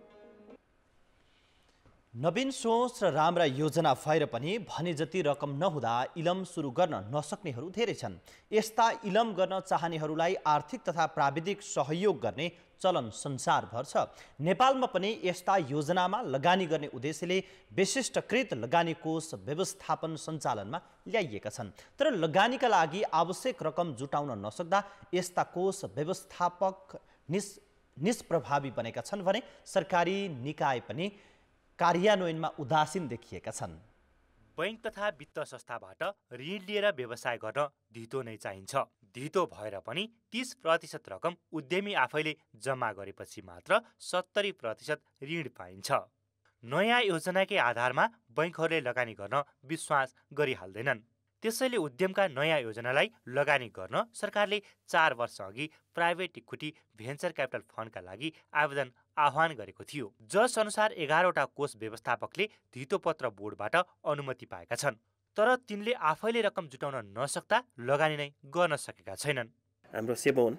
नवीन सोच र राम्रा योजना भएर पनि भने जति रकम नहुँदा इलम सुरु गर्न नसक्नेहरू धेरै छन्। यस्ता इलम गर्न चाहनेहरूलाई आर्थिक तथा प्राविधिक सहयोग गर्ने चलन संसारभर छ। नेपालमा पनि यस्ता योजनामा लगानी गर्ने उद्देश्यले विशिष्टकृत लगानी कोष व्यवस्थापन सञ्चालनमा ल्याइएका छन्। तर लगानीका लागि आवश्यक रकम जुटाउन नसक्दा यस्ता कोष व्यवस्थापक निष्प्रभावी बनेका छन् भने सरकारी निकाय पनि कार्यान्वयनमा उदासीन देखिएका छन्। बैंक तथा वित्त संस्थाबाट ऋण लिएर व्यवसाय गर्न धितो नै चाहिन्छ। धितो भएर पनि 30% रकम उद्यमी आफैले जम्मा गरेपछि मात्र 70% ऋण पाइन्छ। नयाँ योजनाकै आधारमा बैंकहरूले लगानी गर्न विश्वास गरिहाल्दैनन्। त्यसैले उद्यमका नयाँ योजनालाई लगानी गर्न सरकारले 4 वर्ष अघि प्राइभेट इक्विटी भेन्चर क्यापिटल फन्डका लागि आवेदन आह्वान गरेको थियो। जस अनुसार 11वटा कोष व्यवस्थापकले धितोपत्र बोर्डबाट अनुमति पाएका छन्। तर तिनले आफैले रकम जुटाउन नसक्दा लगानी नै गर्न सकेका छैनन्। हाम्रो सेबोन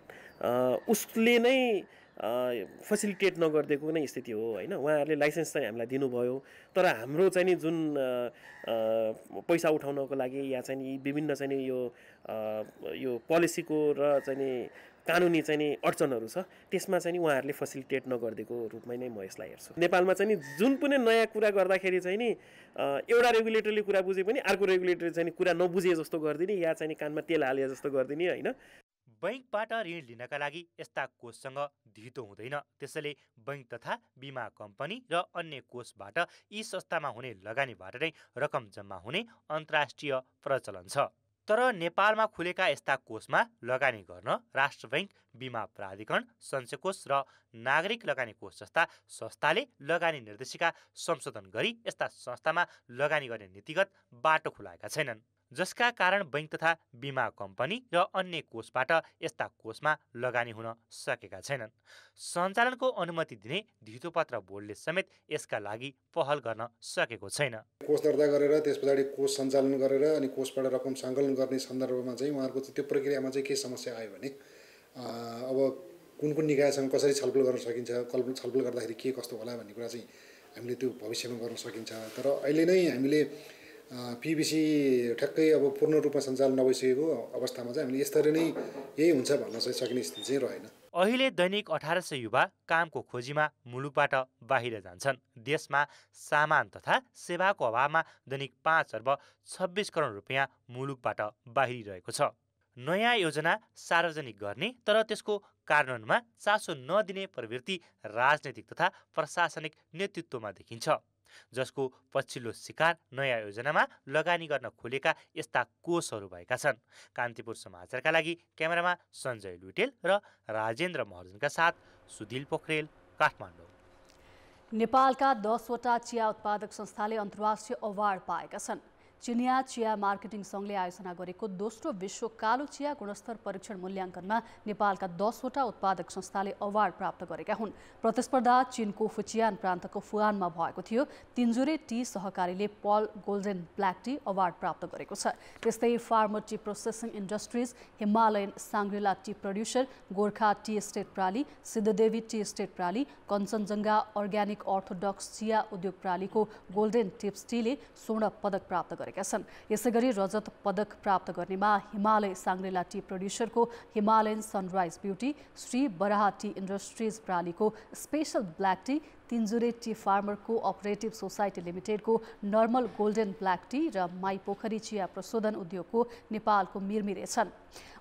उसले नै फेसिलिटेट नगरिदिएको नै स्थिति हो हैन। उहाँहरूले लाइसेन्स चाहिँ हामीलाई दिनुभयो, तर हाम्रो चाहिँ नि जुन पैसा उठाउनको लागि या चाहिँ नि विभिन्न चाहिँ नि यो पोलिसीको र चाहिँ नि कानुनी चाहिँ नि अडचनहरू छ, त्यसमा चाहिँ नि उहाँहरूले फेसिलिटेट नगरिदिएको रूपमै नै म यसलाई हेर्छु। नेपालमा चाहिँ नि जुन पनि नयाँ कुरा गर्दाखेरि चाहिँ नि एउटा रेगुलेटरले कुरा बुझे पनि अर्को रेगुलेटरले चाहिँ नि कुरा नबुझे जस्तो गरिदिने या चाहिँ नि कानमा तेल हाले जस्तो गरिदिने हैन। बैंकबाट ऋण लिनका लागि यस्ता कोषसँग धितो हुँदैन। त्यसैले बैंक तथा बीमा कम्पनी र अन्य कोषबाट यी संस्थामा हुने लगानीबाट नै रकम जम्मा हुने अन्तर्राष्ट्रिय प्रचलन छ। तर नेपालमा खुलेका यस्ता कोषमा लगानी गर्न राष्ट्र बैंक, बीमा प्राधिकरण, सञ्चयकोष र नागरिक लगानी कोष जस्ता संस्थाले लगानी निर्देशिका संशोधन गरी यस्ता संस्थामा लगानी गर्ने नीतिगत बाटो खुलाएका छैनन्। जसका कारण बैंक तथा बीमा कम्पनी र अन्य कोषबाट यस्ता कोषमा लगानी हुन सकेका छैनन्। सञ्चालनको अनुमति दिने धितोपत्र बोर्डले समेत यसका लागि पहल गर्न सकेको छैन। कोष दर्ता गरेर त्यस पछाडि कोष सञ्चालन गरेर अनि कोषबाट रकम सङ्कलन गर्ने सन्दर्भमा चाहिँ उहाँहरूको त्यो प्रक्रियामा चाहिँ के समस्या आयो भने अब कुन कुन निकायसँग कसरी छलफल गर्न सकिन्छ, छलफल गर्दाखेरि के कस्तो होला भन्ने कुरा चाहिँ हामीले त्यो भविष्यमा गर्न सकिन्छ। तर अहिले नै हामीले पिबिसी ठ्याक्कै अब पूर्ण रूपमा सञ्चालन नभइसकेको अवस्थामा चाहिँ हामीले यसरी नै यही हुन्छ भन्न चाहिँ सकिने स्थिति चाहिँ रहेन। अहिले दैनिक 1800 युवा कामको खोजीमा मुलुकबाट बाहिर जान्छन्। देशमा सामान तथा सेवाको अभावमा दैनिक 5 अर्ब 26 करोड रुपियाँ मुलुकबाट बाहिरिरहेको छ। नयाँ योजना सार्वजनिक गर्ने तर त्यसको कार्यान्वयनमा चासो नदिने प्रवृत्ति राजनैतिक तथा प्रशासनिक नेतृत्वमा देखिन्छ। जसको पछिल्लो शिकार नयाँ योजनामा लगानी गर्न खोलेका यस्ता कोषहरू भएका छन्। कान्तिपुर समाचारका लागि क्यामेरामा सञ्जय लुटेल र राजेन्द्र महर्जनका साथ सुधिल पोखरेल, काठमाडौँ। नेपालका 10वटा चिया उत्पादक संस्थाले अन्तर्राष्ट्रिय अवार्ड पाएका छन्। चिनिया चिया मार्केटिङ सङ्घले आयोजना गरेको दोस्रो विश्व कालो चिया गुणस्तर परीक्षण मूल्याङ्कनमा नेपालका 10वटा उत्पादक संस्थाले अवार्ड प्राप्त गरेका हुन्। प्रतिस्पर्धा चीनको फुचियान प्रान्तको फुआनमा भएको थियो। तिनजुरे टी सहकारीले पल गोल्डन ब्ल्याक टी अवार्ड प्राप्त गरेको छ। त्यस्तै farmer tea processing industries, Himalayan Shangrila tea producer, Gorkha tea estate प्राली, सिद्धदेवी टी एस्टेट प्राली, कञ्चनजङ्घा अर्ग्यानिक अर्थोडक्स चिया उद्योग प्रालीको गोल्डन टिप्स टीले स्वर्ण पदक प्राप्त गरेका छन्। यसैगरी रजत पदक प्राप्त गर्नेमा हिमालय साङ्ग्रिला टी प्रोड्युसरको Himalayan sunrise beauty, Shri Baraha tea industries प्रालीको special black tea, Tinjure tea farmer cooperative society लिमिटेडको नर्मल गोल्डन ब्ल्याक टी र माई पोखरी चिया प्रशोधन उद्योगको नेपालको मिरमिरे छन्।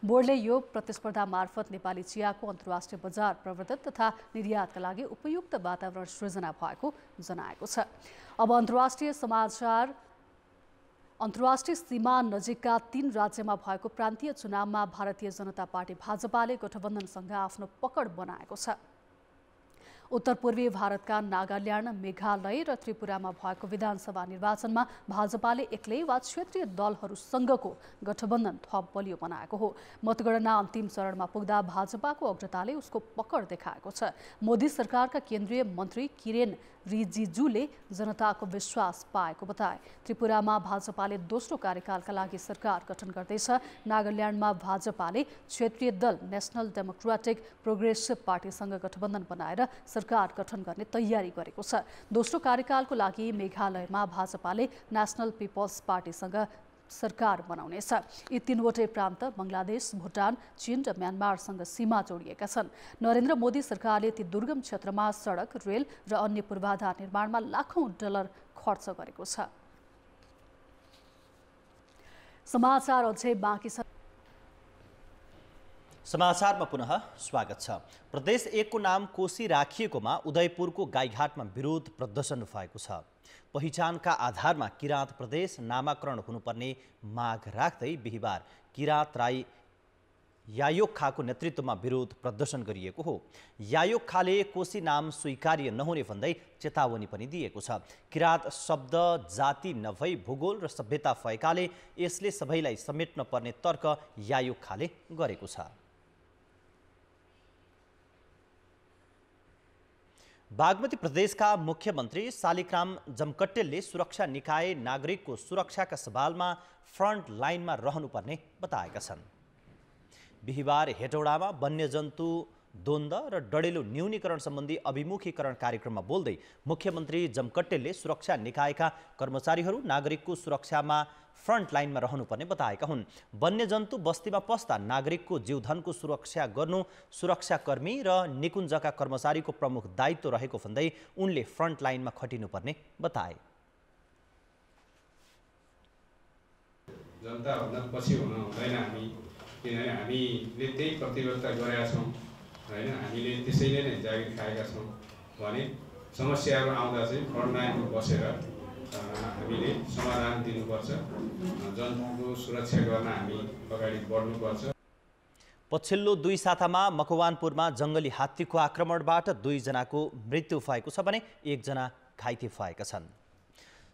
बोर्डले यो प्रतिस्पर्धा मार्फत नेपाली चियाको अन्तर्राष्ट्रिय बजार प्रवर्धन तथा निर्यातका लागि उपयुक्त वातावरण सृजना भएको जनाएको छ। अब अन्तर्राष्ट्रिय समाचार। अन्तर्राष्ट्रिय सीमा नजिकका 3 राज्यमा भएको प्रान्तीय चुनावमा भारतीय जनता पार्टी भाजपाले गठबन्धनसँग आफ्नो पकड बनाएको छ। उत्तर पूर्वी भारतका नागाल्यान्ड, मेघालय र त्रिपुरामा भएको विधानसभा निर्वाचनमा भाजपाले एक्लै वा क्षेत्रीय दलहरूसँगको गठबन्धन थप बलियो बनाएको हो। मतगणना अन्तिम चरणमा पुग्दा भाजपाको अग्रताले उसको पकड देखाएको छ। मोदी सरकारका केन्द्रीय मन्त्री किरेन रिजिजुले जनताको विश्वास पाएको बताए। त्रिपुरामा भाजपाले दोस्रो कार्यकालका लागि सरकार गठन गर्दैछ। नागाल्यान्डमा भाजपाले क्षेत्रीय दल नेसनल डेमोक्रेटिक प्रोग्रेसिभ पार्टीसँग गठबन्धन बनाएर सरकार गठन गर्ने तयारी गरेको छ। दोस्रो कार्यकालको लागि मेघालयमा भाजपाले नेसनल पिपल्स पार्टीसँग सरकार बनाउनेछ। यी तीनवटै प्रान्त बङ्गलादेश, भुटान, चीन र म्यानमारसँग सीमा जोडिएका छन्। नरेन्द्र मोदी सरकारले ती दुर्गम क्षेत्रमा सडक, रेल र अन्य पूर्वाधार निर्माणमा लाखौं डलर खर्च गरेको छ। समाचार अझै बाँकी छ। समाचारमा पुनः स्वागत छ। प्रदेश 1 को नाम कोशी राखिएकोमा उदयपुरको गाईघाटमा विरोध प्रदर्शन भएको छ। पहिचानका आधारमा किराँत प्रदेश नामाकरण हुनुपर्ने माग राख्दै बिहिबार किराँत राई यायोग खाको नेतृत्वमा विरोध प्रदर्शन गरिएको हो। यायोग खाले कोशी नाम स्वीकार्य नहुने भन्दै चेतावनी पनि दिएको छ। किराँत शब्द जाति नभई भूगोल र सभ्यता भएकाले यसले सबैलाई समेट्न पर्ने तर्क यायोग खाले गरेको छ। बागमती प्रदेशका मुख्यमन्त्री शालिग्राम जमकट्टेलले सुरक्षा निकाय नागरिकको सुरक्षाका सवालमा फ्रन्ट लाइनमा रहनुपर्ने बताएका छन्। बिहिबार हेटौडामा वन्यजन्तु द्वन्द्व र डढेलो न्यूनीकरण सम्बन्धी अभिमुखीकरण कार्यक्रममा बोल्दै मुख्यमन्त्री जमकट्टेलले सुरक्षा निकायका कर्मचारीहरू नागरिकको सुरक्षामा फ्रन्ट लाइनमा रहनुपर्ने बताएका हुन्। वन्यजन्तु बस्तीमा पस्दा नागरिकको जीवधनको सुरक्षा गर्नु सुरक्षाकर्मी र निकुञ्जका कर्मचारीको प्रमुख दायित्व रहेको भन्दै उनले फ्रन्ट लाइनमा खटिनुपर्ने बताए। जनताभन्दा पछि हुन हुँदैन हामी, किनभने हामीले त्यही प्रतिबद्धता गरेका छौँ होइन, हामीले त्यसैले नै जागिर खाएका छौँ भने समस्याहरू आउँदा चाहिँ फ्रन्ट लाइनमा बसेर हामीले समाधान दिनुपर्छ, जनताको सुरक्षा गर्न हामी अगाडि बढ्नुपर्छ। पछिल्लो 2 सातामा मकवानपुरमा जङ्गली हात्तीको आक्रमणबाट 2 जनाको मृत्यु भएको छ भने 1 जना घाइते भएका छन्।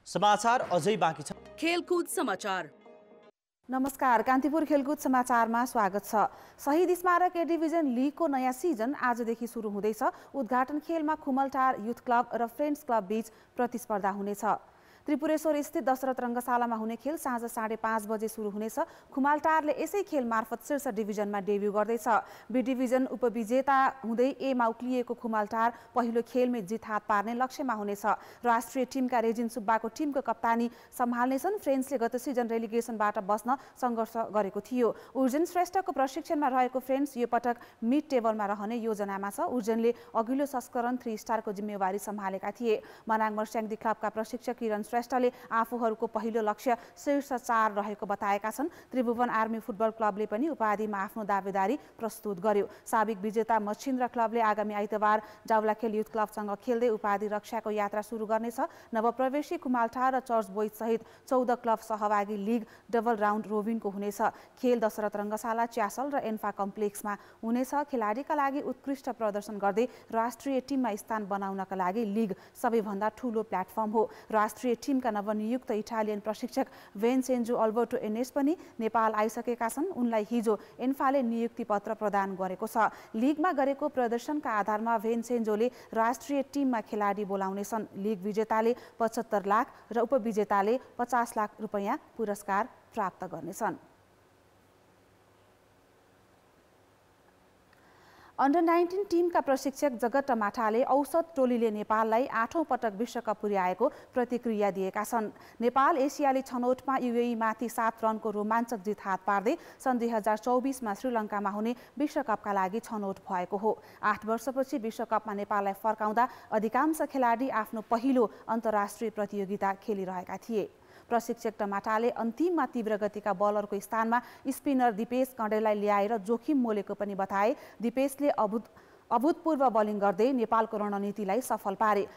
समाचार अझै बाँकी छ। खेलकुद समाचार। नमस्कार, कान्तिपुर खेलकुद समाचारमा स्वागत छ। शहीद स्मारक ए डिभिजन लिगको नयाँ सिजन आजदेखि सुरु हुँदैछ। उद्घाटन खेलमा खुमलटार युथ क्लब र फ्रेन्ड्स क्लब बीच प्रतिस्पर्धा हुनेछ। त्रिपुरेश्वर स्थित दशरथ रङ्गशालामा हुने खेल साँझ 5:30 बजे सुरु हुनेछ। खुमालटारले यसै खेल मार्फत शीर्ष डिभिजनमा डेब्यू गर्दैछ। बी डिभिजन उपविजेता हुँदै एमा उक्लिएको खुमालटार पहिलो खेलमै जित हात पार्ने लक्ष्यमा हुनेछ। राष्ट्रिय टिमका रेजिन सुब्बाको टिमको कप्तानी सम्हाल्नेछन्। फ्रेन्ड्सले गत सिजन रेलिगेसनबाट बस्न सङ्घर्ष गरेको थियो। उर्जन श्रेष्ठको प्रशिक्षणमा रहेको फ्रेन्ड्स यो पटक मिड टेबलमा रहने योजनामा छ। उर्जनले अघिल्लो संस्करण 3 स्टारको जिम्मेवारी सम्हालेका थिए। मनाङ मर्स्याङ्दी क्लबका प्रशिक्षक किरण श्रेष्ठले आफूहरूको पहिलो लक्ष्य शीर्ष 4 रहेको बताएका छन्। त्रिभुवन आर्मी फुटबल क्लबले पनि उपाधिमा आफ्नो दावेदारी प्रस्तुत गर्यो। साबिक विजेता मच्छिन्द्र क्लबले आगामी आइतबार जाउलाखेल युथ क्लबसँग खेल्दै उपाधि रक्षाको यात्रा सुरु गर्नेछ। नवप्रवेशी कुमालटार र चर्च बोइज सहित 14 क्लब सहभागी लिग डबल राउन्ड रोबिनको हुनेछ। खेल दशरथ रङ्गशाला, च्यासल र एन्फा कम्प्लेक्समा हुनेछ। खेलाडीका लागि उत्कृष्ट प्रदर्शन गर्दै राष्ट्रिय टिममा स्थान बनाउनका लागि लिग सबैभन्दा ठूलो प्लेटफर्म हो। राष्ट्रिय टिमका नवनियुक्त इटालियन प्रशिक्षक भेन्सेन्जो अल्बर्टो एनेस पनि नेपाल आइसकेका छन्। उनलाई हिजो एन्फाले नियुक्ति पत्र प्रदान गरेको छ। लिगमा गरेको प्रदर्शनका आधारमा भेन्सेन्जोले राष्ट्रिय टिममा खेलाडी बोलाउनेछन्। लिग विजेताले 75 लाख र उपविजेताले 50 लाख रुपैयाँ पुरस्कार प्राप्त गर्नेछन्। अन्डर 19 टिमका प्रशिक्षक जगत माठाले औसत टोलीले नेपाललाई 8औं पटक विश्वकप पुर्याएको प्रतिक्रिया दिएका छन्। नेपाल एसियाली छनौटमा युएई माथि 7 रनको रोमाञ्चक जित हात पार्दै सन् 2024मा श्रीलङ्कामा हुने विश्वकपका लागि छनौट भएको हो। 8 वर्षपछि विश्वकपमा नेपाललाई फर्काउँदा अधिकांश खेलाडी आफ्नो पहिलो अन्तर्राष्ट्रिय प्रतियोगिता खेलिरहेका थिए। प्रशिक्षक टमाटाले अन्तिममा तीव्र गतिका बलरको स्थानमा स्पिनर दिपेश कँडेललाई ल्याएर जोखिम मोलेको पनि बताए। दिपेशले अभूतपूर्व बलिङ गर्दै नेपालको रणनीतिलाई सफल पारे।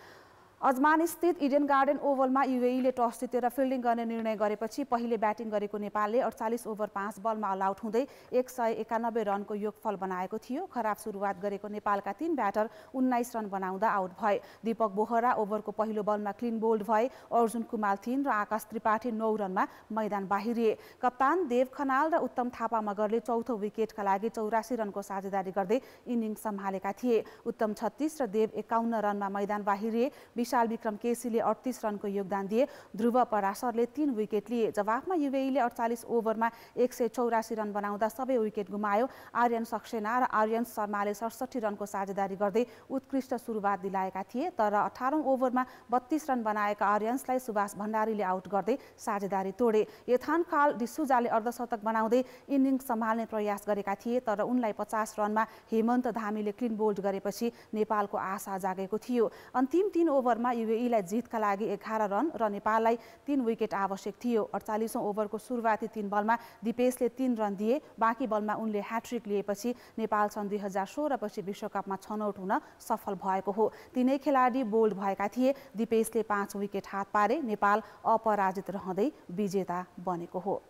अजमान स्थित इडेन गार्डन ओभलमा युएईले टस जितेर फिल्डिङ गर्ने निर्णय गरेपछि पहिले ब्याटिङ गरेको नेपालले 48 ओभर 5 बलमा अल आउट हुँदै 191 रनको योगफल बनाएको थियो। खराब सुरुवात गरेको नेपालका 3 ब्याटर 19 रन बनाउँदा आउट भए। दीपक बोहरा ओभरको पहिलो बलमा क्लिन बोल्ड भए। अर्जुन कुमार 3 र आकाश त्रिपाठी 9 रनमा मैदान बाहिरिए। कप्तान देव खनाल र उत्तम थापा मगरले चौथो विकेटका लागि 84 रनको साझेदारी गर्दै इनिङ्स सम्हालेका थिए। उत्तम 36 र देव 51 रनमा मैदान बाहिरिए। विशाल विक्रम केसीले 38 रनको योगदान दिए। ध्रुव पराशरले 3 विकेट लिए। जवाफमा युएईले 48 ओभरमा 184 रन बनाउँदा सबै विकेट गुमायो। आर्यन सक्सेना र आर्यन शर्माले 67 रनको साझेदारी गर्दै उत्कृष्ट सुरुवात दिलाएका थिए, तर 18औं ओभरमा 32 रन बनाएका आर्यन्सलाई सुभाष भण्डारीले आउट गर्दै साझेदारी तोडे। एथान खाल डिसुजाले अर्धशतक बनाउँदै इनिङ्स सम्हाल्ने प्रयास गरेका थिए, तर उनलाई 50 रनमा हेमन्त धामीले क्लिन बोल्ड गरेपछि नेपालको आशा जागेको थियो। अन्तिम 3 ओभरमा युएईलाई जितका लागि 11 रन र नेपाललाई 3 विकेट आवश्यक थियो। 48औं ओभरको सुरुवाती 3 बलमा दिपेशले 3 रन दिए। बाँकी बलमा उनले ह्याट्रिक लिएपछि नेपाल सन् 2016 पछि विश्वकपमा छनौट हुन सफल भएको हो। तीनै खेलाडी बोल्ड भएका थिए। दिपेशले 5 विकेट हात पारे। नेपाल अपराजित रहँदै विजेता बनेको हो।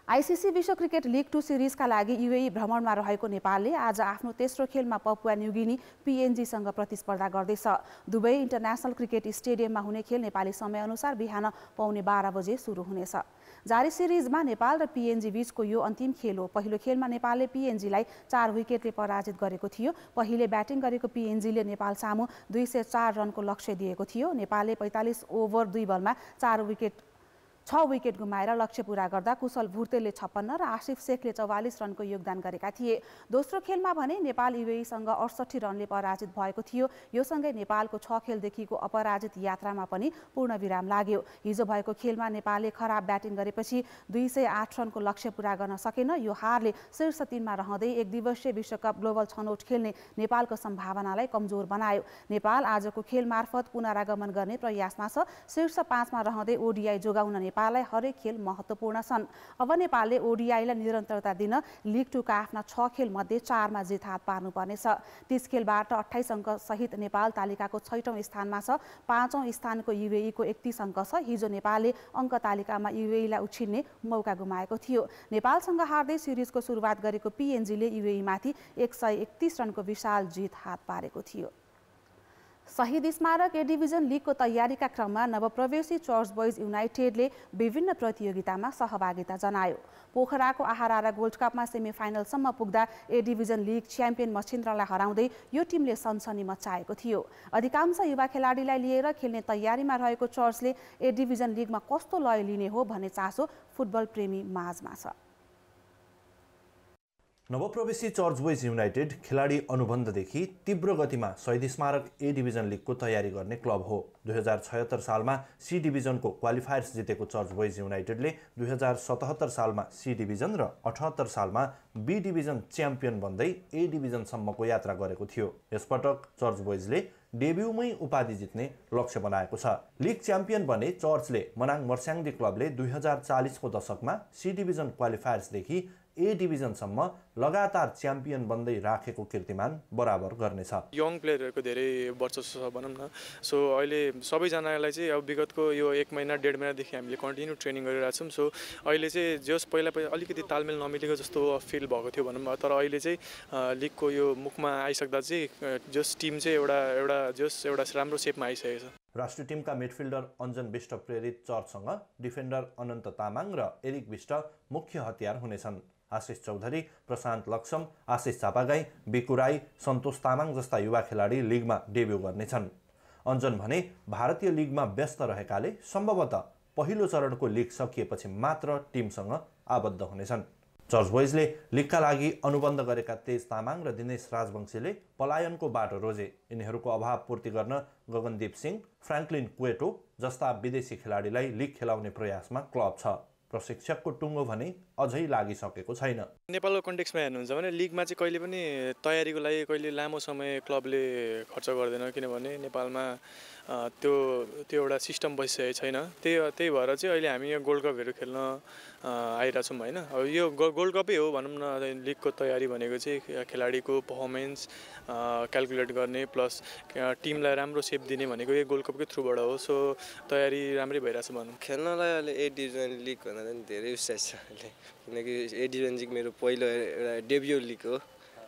आईसीसी विश्व क्रिकेट लिग 2 सिरिजका लागि युएई भ्रमणमा रहेको नेपालले आज आफ्नो तेस्रो खेलमा पपुवा न्युगिनी पीएनजीसँग प्रतिस्पर्धा गर्दैछ। दुबई इन्टरनेसनल क्रिकेट स्टेडियममा हुने खेल नेपाली समयअनुसार बिहान 11:15 बजे सुरु हुनेछ। जारी सिरिजमा नेपाल र पीएनजी बीचको यो अन्तिम खेल हो। पहिलो खेलमा नेपालले पीएनजीलाई 4 विकेटले पराजित गरेको थियो। पहिले ब्याटिङ गरेको पीएनजीले नेपाल सामु 204 रनको लक्ष्य दिएको थियो। नेपालले 45 ओभर 2 बलमा 6 विकेट गुमाएर लक्ष्य पूरा गर्दा कुशल भुर्तेलले 56 र आसिफ शेखले 44 रनको योगदान गरेका थिए। दोस्रो खेलमा भने नेपाल युएईसँग 68 रनले पराजित भएको थियो। यो सँगै नेपालको 6 खेलदेखिको अपराजित यात्रामा पनि पूर्ण विराम लाग्यो। हिजो भएको खेलमा नेपालले खराब ब्याटिङ गरेपछि 208 रनको लक्ष्य पूरा गर्न सकेन। यो हारले शीर्ष 3 मा रहँदै एक दिवसीय विश्वकप ग्लोबल छनौट खेल्ने नेपालको सम्भावनालाई कमजोर बनायो। नेपाल आजको खेल मार्फत पुनरागमन गर्ने प्रयासमा छ। शीर्ष 5 मा रहँदै ओडीआई जोगाउन नेपाललाई हरेक खेल महत्त्वपूर्ण छन्। अब नेपालले ओडीआईलाई निरन्तरता दिन लिग 2 का आफ्ना 6 खेल मध्ये 4 मा जित हात पार्नुपर्नेछ। 30 खेलबाट 28 अङ्क सहित नेपाल तालिकाको 6औं स्थानमा छ। 5औं स्थानको युएईको 31 अङ्क छ। हिजो नेपालले अङ्क तालिकामा युएईलाई उछिन्ने मौका गुमाएको थियो। नेपालसँग हार्दै सिरिजको सुरुवात गरेको पीएनजीले युएईमाथि 131 रनको विशाल जित हात पारेको थियो। शहीद स्मारक ए डिभिजन लिगको तयारीका क्रममा नवप्रवेशी चर्च बोइज युनाइटेडले विभिन्न प्रतियोगितामा सहभागिता जनायो। पोखराको आहारा गोल्ड कपमा सेमिफाइनलसम्म पुग्दा ए डिभिजन लिग च्याम्पियन मछिन्द्रलाई हराउँदै यो टिमले सनसनी मचाएको थियो। अधिकांश युवा खेलाडीलाई लिएर खेल्ने तयारीमा रहेको चर्चले ए डिभिजन लिगमा कस्तो लय लिने हो भन्ने चासो फुटबल प्रेमी माझमा छ। नवप्रवेशी चर्च बोइज युनाइटेड खेलाडी अनुबन्धदेखि तीव्र गतिमा शहीद स्मारक ए डिभिजन लिगको तयारी गर्ने क्लब हो। 2076 सालमा सी डिभिजनको क्वालिफायर्स जितेको चर्च बोइज युनाइटेडले 2077 सालमा सी डिभिजन र 78 सालमा बी डिभिजन च्याम्पियन बन्दै ए डिभिजनसम्मको यात्रा गरेको थियो। यसपटक चर्च बोइजले डेब्युमै उपाधि जित्ने लक्ष्य बनाएको छ। लिग च्याम्पियन बने चर्चले मनाङ मर्स्याङ्दी क्लबले 2040 को दशकमा सी डिभिजन क्वालिफायर्सदेखि ए डिभिजनसम्म लगातार च्याम्पियन बन्दै राखेको कीर्तिमान बराबर गर्नेछ। यङ प्लेयरहरूको धेरै वर्चस्व छ भनौँ न। सो अहिले सबैजनालाई चाहिँ अब विगतको यो 1 महिना 1.5 महिनादेखि हामीले कन्टिन्यू ट्रेनिङ गरिरहेको छौँ। सो अहिले चाहिँ जस पहिला अलिकति तालमेल नमिलेको जस्तो फिल भएको थियो भनौँ न। तर अहिले चाहिँ लिगको यो मुखमा आइसक्दा चाहिँ जस टिम चाहिँ एउटा राम्रो सेपमा आइसकेको छ। राष्ट्रिय टिमका मिडफिल्डर अञ्जन विष्ट प्रेरित चर्चसँग डिफेन्डर अनन्त तामाङ र एरिक विष्ट मुख्य हतियार हुनेछन्। आशिष चौधरी, प्रशान्त लक्ष्म, आशिष चापागाई, बिकु राई, सन्तोष तामाङ जस्ता युवा खेलाडी लिगमा डेब्यू गर्नेछन्। अञ्जन भने भारतीय लिगमा व्यस्त रहेकाले सम्भवतः पहिलो चरणको लिग सकिएपछि मात्र टिमसँग आबद्ध हुनेछन्। चर्च बोइजले लिगका लागि अनुबन्ध गरेका तेज तामाङ र दिनेश राजवंशीले पलायनको बाटो रोजे। यिनीहरूको अभाव पूर्ति गर्न गगनदीप सिंह, फ्र्याङ्कलिन कुएटो जस्ता विदेशी खेलाडीलाई लिग खेलाउने प्रयासमा क्लब छ। प्रशिक्षकको टुङ्गो भने अझै लागिसकेको छैन। नेपालको कन्टेक्समा हेर्नुहुन्छ भने लिगमा चाहिँ कहिले पनि तयारीको लागि कहिले लामो समय क्लबले खर्च गर्दैन, किनभने नेपालमा त्यो एउटा सिस्टम बसिसकेको छैन। त्यही भएर चाहिँ अहिले हामी यो गोल्ड कपहरू खेल्न आइरहेछौँ होइन। अब यो गोल्ड कपै हो भनौँ न। लिगको तयारी भनेको चाहिँ खेलाडीको पर्फर्मेन्स क्यालकुलेट गर्ने प्लस टिमलाई राम्रो सेप दिने भनेको यो गोल्ड कपकै थ्रुबाट हो। सो तयारी राम्रै भइरहेछ भनौँ। खेल्नलाई अहिले ए डिभिजन लिग भन्दा पनि धेरै उत्साह छ अहिले, किनकि ए डिभिजन लिग मेरो पहिलो एउटा डेब्यू लिग हो।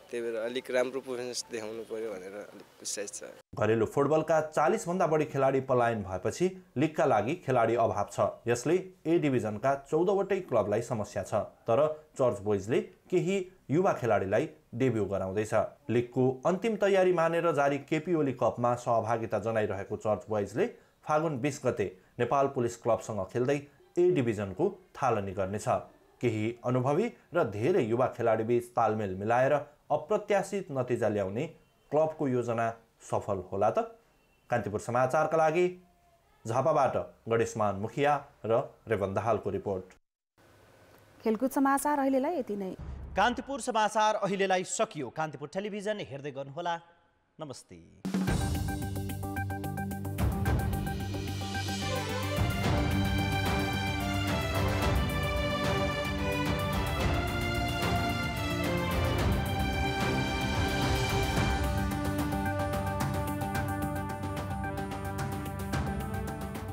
त्यही भएर अलिक राम्रो पर्फर्मेन्स देखाउनु पर्यो भनेर अलिक उत्साहित छ। घरेलु फुटबलका 40 भन्दा बढी खेलाडी पलायन भएपछि लिगका लागि खेलाडी अभाव छ। यसले ए डिभिजनका 14 वटै क्लबलाई समस्या छ। तर चर्च बोइजले केही युवा खेलाडीलाई डेब्यू गराउँदैछ। लिगको अन्तिम तयारी मानेर जारी केपी ओली कपमा सहभागिता जनाइरहेको चर्च बोइजले फागुन 20 गते नेपाल पुलिस क्लबसँग खेल्दै ए डिभिजनको थालनी गर्नेछ। केही अनुभवी र धेरै युवा खेलाडीबीच तालमेल मिलाएर अप्रत्याशित नतिजा ल्याउने क्लबको योजना सफल होला त? कान्तिपुर समाचारका लागि झापाबाट गणेशमान मुखिया र रेवन्द दाहालको रिपोर्ट। खेलकुद समाचार अहिलेलाई यति नै। कान्तिपुर समाचार अहिलेलाई सकियो। कान्तिपुर टेलिभिजन हेर्दै गर्नुहोला। नमस्ते।